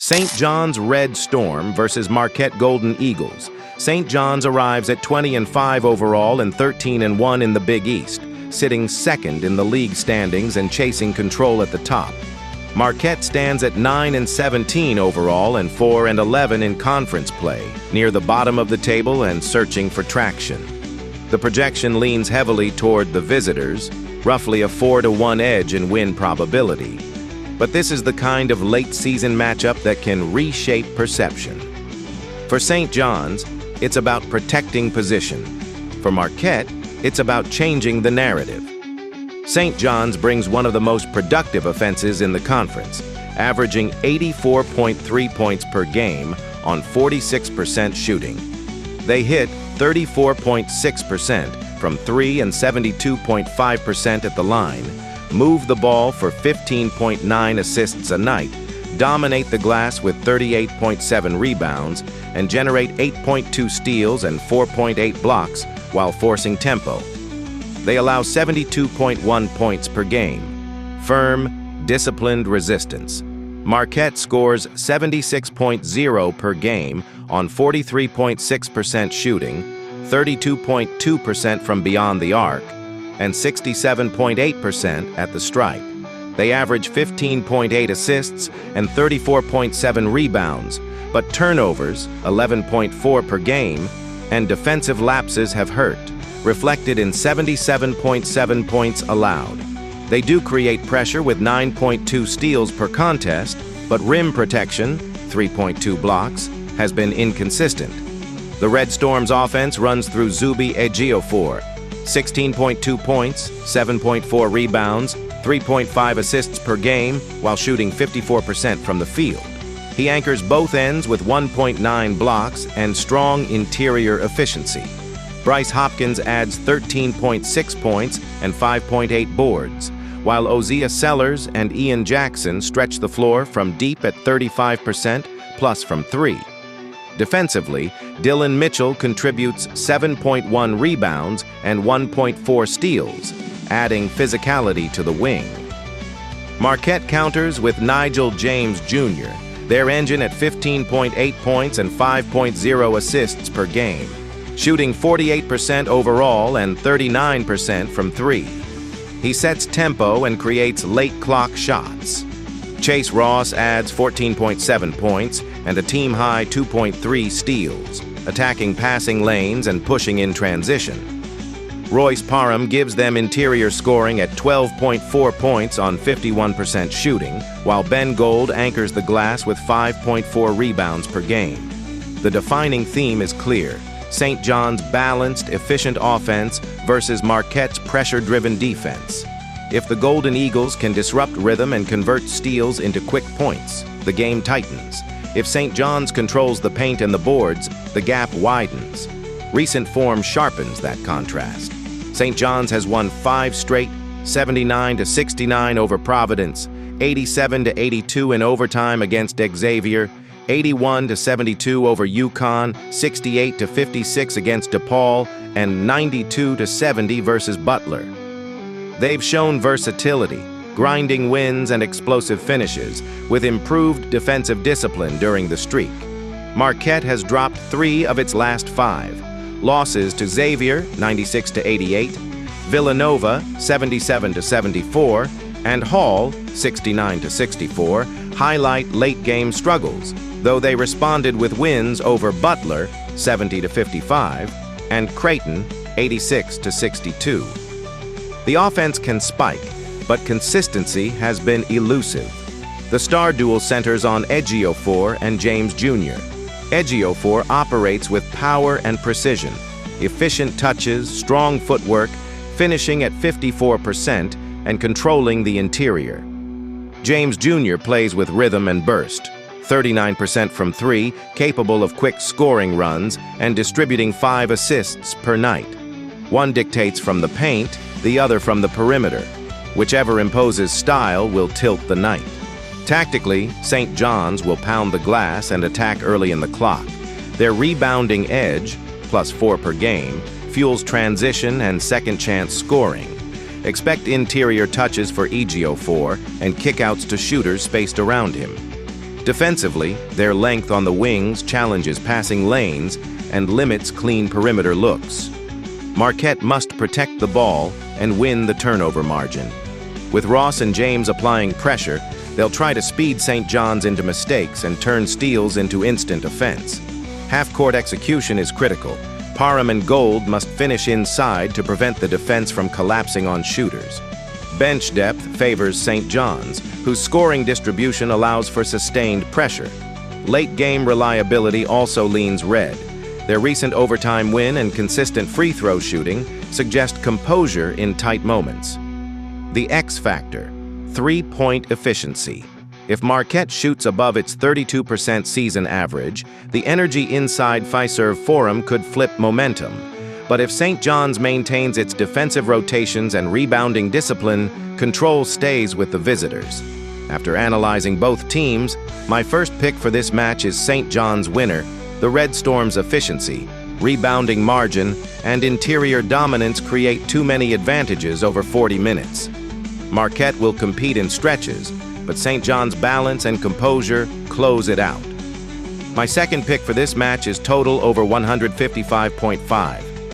St. John's Red Storm versus Marquette Golden Eagles. St. John's arrives at 20-5 overall and 13-1 in the Big East, sitting second in the league standings and chasing control at the top. Marquette stands at 9-17 overall and 4-11 in conference play, near the bottom of the table and searching for traction. The projection leans heavily toward the visitors, roughly a 4-1 edge in win probability. But this is the kind of late-season matchup that can reshape perception. For St. John's, it's about protecting position. For Marquette, it's about changing the narrative. St. John's brings one of the most productive offenses in the conference, averaging 84.3 points per game on 46% shooting. They hit 34.6% from 3 and 72.5% at the line, move the ball for 15.9 assists a night, dominate the glass with 38.7 rebounds, and generate 8.2 steals and 4.8 blocks while forcing tempo. They allow 72.1 points per game. Firm, disciplined resistance. Marquette scores 76.0 per game on 43.6% shooting, 32.2% from beyond the arc, and 67.8% at the stripe. They average 15.8 assists and 34.7 rebounds, but turnovers, 11.4 per game, and defensive lapses have hurt, reflected in 77.7 points allowed. They do create pressure with 9.2 steals per contest, but rim protection, 3.2 blocks, has been inconsistent. The Red Storm's offense runs through Zuby Ejiofor, 16.2 points, 7.4 rebounds, 3.5 assists per game, while shooting 54% from the field. He anchors both ends with 1.9 blocks and strong interior efficiency. Bryce Hopkins adds 13.6 points and 5.8 boards, while Ozia Sellers and Ian Jackson stretch the floor from deep at 35% plus from 3. Defensively, Dylan Mitchell contributes 7.1 rebounds and 1.4 steals, adding physicality to the wing. Marquette counters with Nigel James Jr., their engine at 15.8 points and 5.0 assists per game, shooting 48% overall and 39% from 3. He sets tempo and creates late clock shots. Chase Ross adds 14.7 points and a team-high 2.3 steals, attacking passing lanes and pushing in transition. Royce Parham gives them interior scoring at 12.4 points on 51% shooting, while Ben Gold anchors the glass with 5.4 rebounds per game. The defining theme is clear: St. John's balanced, efficient offense versus Marquette's pressure-driven defense. If the Golden Eagles can disrupt rhythm and convert steals into quick points, the game tightens. If St. John's controls the paint and the boards, the gap widens. Recent form sharpens that contrast. St. John's has won 5 straight, 79-69 over Providence, 87-82 in overtime against Xavier, 81-72 over UConn, 68-56 against DePaul, and 92-70 versus Butler. They've shown versatility, grinding wins and explosive finishes, with improved defensive discipline during the streak. Marquette has dropped 3 of its last 5. Losses to Xavier, 96-88, Villanova, 77-74, and Hall, 69-64, highlight late-game struggles, though they responded with wins over Butler, 70-55, and Creighton, 86-62. The offense can spike, but consistency has been elusive. The star duel centers on Ejiofor and James Jr. Ejiofor operates with power and precision, efficient touches, strong footwork, finishing at 54% and controlling the interior. James Jr. plays with rhythm and burst, 39% from 3, capable of quick scoring runs and distributing 5 assists per night. One dictates from the paint, the other from the perimeter. Whichever imposes style will tilt the night. Tactically, St. John's will pound the glass and attack early in the clock. Their rebounding edge, +4 per game, fuels transition and second-chance scoring. Expect interior touches for Ejiofor and kickouts to shooters spaced around him. Defensively, their length on the wings challenges passing lanes and limits clean perimeter looks. Marquette must protect the ball and win the turnover margin. With Ross and James applying pressure, they'll try to speed St. John's into mistakes and turn steals into instant offense. Half-court execution is critical. Parham and Gold must finish inside to prevent the defense from collapsing on shooters. Bench depth favors St. John's, whose scoring distribution allows for sustained pressure. Late-game reliability also leans red. Their recent overtime win and consistent free throw shooting suggest composure in tight moments. The X factor, three-point efficiency. If Marquette shoots above its 32% season average, the energy inside Fiserv Forum could flip momentum. But if St. John's maintains its defensive rotations and rebounding discipline, control stays with the visitors. After analyzing both teams, my first pick for this match is St. John's winner. The Red Storm's efficiency, rebounding margin, and interior dominance create too many advantages over 40 minutes. Marquette will compete in stretches, but St. John's balance and composure close it out. My second pick for this match is total over 155.5.